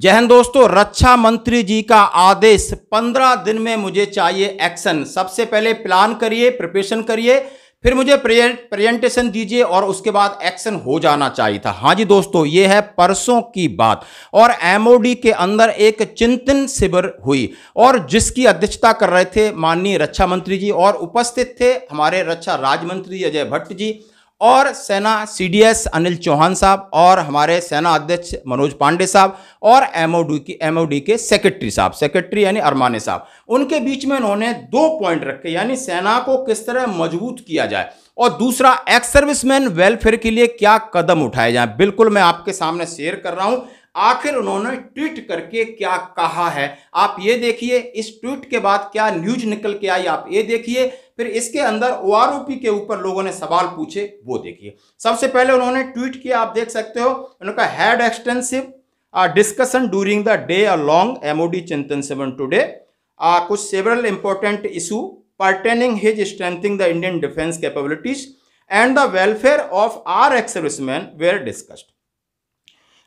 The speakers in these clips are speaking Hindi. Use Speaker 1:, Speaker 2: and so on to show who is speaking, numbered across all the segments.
Speaker 1: जय हिंद दोस्तों, रक्षा मंत्री जी का आदेश 15 दिन में मुझे चाहिए एक्शन। सबसे पहले प्लान करिए, प्रिपरेशन करिए, फिर मुझे प्रेजेंटेशन दीजिए और उसके बाद एक्शन हो जाना चाहिए था। हाँ जी दोस्तों, ये है परसों की बात और एमओडी के अंदर एक चिंतन शिविर हुई और जिसकी अध्यक्षता कर रहे थे माननीय रक्षा मंत्री जी और उपस्थित थे हमारे रक्षा राज्य मंत्री अजय भट्ट जी और सेना सीडीएस अनिल चौहान साहब और हमारे सेना अध्यक्ष मनोज पांडे साहब और एमओडी के सेक्रेटरी यानी अरमाने साहब। उनके बीच में उन्होंने 2 पॉइंट रखे, यानी सेना को किस तरह मजबूत किया जाए और दूसरा एक्स सर्विसमैन वेलफेयर के लिए क्या कदम उठाए जाए। बिल्कुल मैं आपके सामने शेयर कर रहा हूं। आखिर उन्होंने ट्वीट करके क्या कहा है आप ये देखिए। इस ट्वीट के बाद क्या न्यूज निकल के आई आप ये देखिए। फिर इसके अंदर ओआरओपी के ऊपर लोगों ने सवाल पूछे वो देखिए। सबसे पहले उन्होंने ट्वीट किया, आप देख सकते हो, उन्होंने कहा had extensive discussion during the day along MoD चिंतन शिविर टुडे कुछ several important issue pertaining his strengthening the Indian defense capabilities and the welfare of our ex-servicemen were discussed.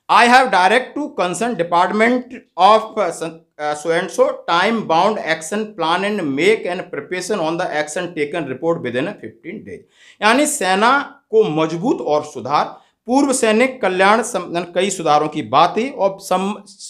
Speaker 1: I have direct to concerned department of so and so time-bound action plan and make and preparation on the action taken report within 15 days. यानी सेना को मजबूत और सुधार, पूर्व सैनिक कल्याण कई सुधारों की बात ही और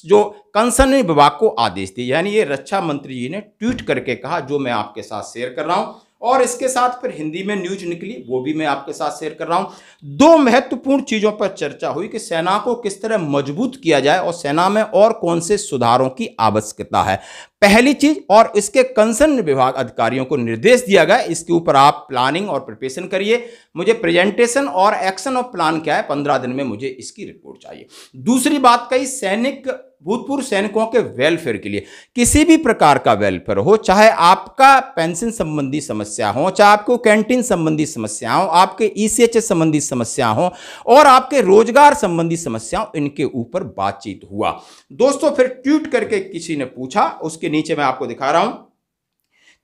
Speaker 1: जो कंसर्न विभाग को आदेश दिए। यानी ये रक्षा मंत्री जी ने ट्वीट करके कहा, जो मैं आपके साथ शेयर कर रहा हूं और इसके साथ फिर हिंदी में न्यूज निकली वो भी मैं आपके साथ शेयर कर रहा हूं। 2 महत्वपूर्ण चीजों पर चर्चा हुई कि सेना को किस तरह मजबूत किया जाए और सेना में और कौन से सुधारों की आवश्यकता है। पहली चीज, और इसके कंसर्न विभाग अधिकारियों को निर्देश दिया गया इसके ऊपर आप प्लानिंग और प्रिपरेशन करिए। मुझे प्रेजेंटेशन और एक्शन ऑफ प्लान क्या है 15 दिन में मुझे इसकी रिपोर्ट चाहिए। दूसरी बात कही सैनिक भूतपूर्व सैनिकों के वेलफेयर के लिए, किसी भी प्रकार का वेलफेयर हो, चाहे आपका पेंशन संबंधी समस्या हो, चाहे आपको कैंटीन संबंधी समस्या हो, आपके ईसीएचएस संबंधी समस्या हो और आपके रोजगार संबंधी समस्या हो, इनके ऊपर बातचीत हुआ। दोस्तों फिर ट्वीट करके किसी ने पूछा, उसके नीचे मैं आपको दिखा रहा हूं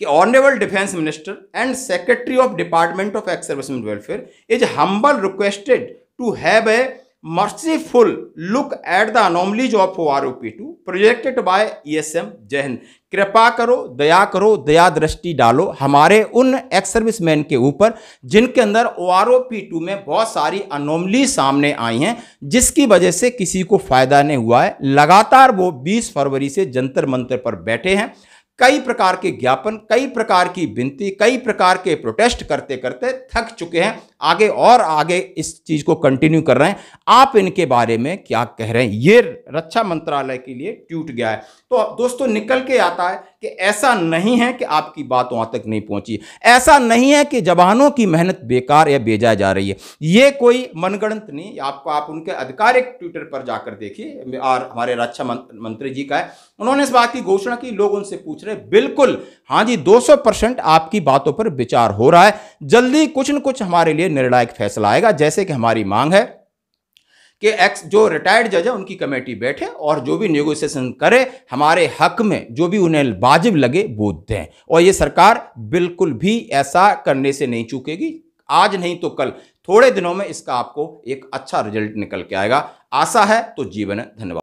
Speaker 1: कि honourable defence minister and secretary of department of ex serviceman welfare is humble requested to have a merciful look at the anomalies of OROP2 projected by ESM जय हिंद। कृपा करो, दया दृष्टि डालो हमारे उन एक्स सर्विसमैन के ऊपर जिनके अंदर OROP2 में बहुत सारी अनोमली सामने आई हैं जिसकी वजह से किसी को फायदा नहीं हुआ है। लगातार वो 20 फरवरी से जंतर मंतर पर बैठे हैं, कई प्रकार के ज्ञापन, कई प्रकार की विनती, कई प्रकार के प्रोटेस्ट करते करते थक चुके हैं। आगे इस चीज को कंटिन्यू कर रहे हैं। आप इनके बारे में क्या कह रहे हैं? ये रक्षा मंत्रालय के लिए ट्वीट गया है। तो दोस्तों निकल के आता है कि ऐसा नहीं है कि आपकी बात वहां तक नहीं पहुंची, ऐसा नहीं है कि जवानों की मेहनत बेकार या बेजा जा रही है। ये कोई मनगढ़ंत नहीं, आपको आप उनके आधिकारिक ट्विटर पर जाकर देखिए और हमारे रक्षा मंत्री जी का है। उन्होंने इस बात की घोषणा की, लोग उनसे पूछ रहे, बिल्कुल हाँ जी 200% आपकी बातों पर विचार हो रहा है। जल्दी कुछ न कुछ हमारे लिए निर्णायक फैसला आएगा। जैसे कि हमारी मांग है कि जो रिटायर्ड जज है उनकी कमेटी बैठे और जो भी नेगोशिएशन करे हमारे हक में, जो भी उन्हें वाजिब लगे वो दें। और ये सरकार बिल्कुल भी ऐसा करने से नहीं चूकेगी। आज नहीं तो कल, थोड़े दिनों में इसका आपको एक अच्छा रिजल्ट निकल के आएगा। आशा है तो जीवन है। धन्यवाद।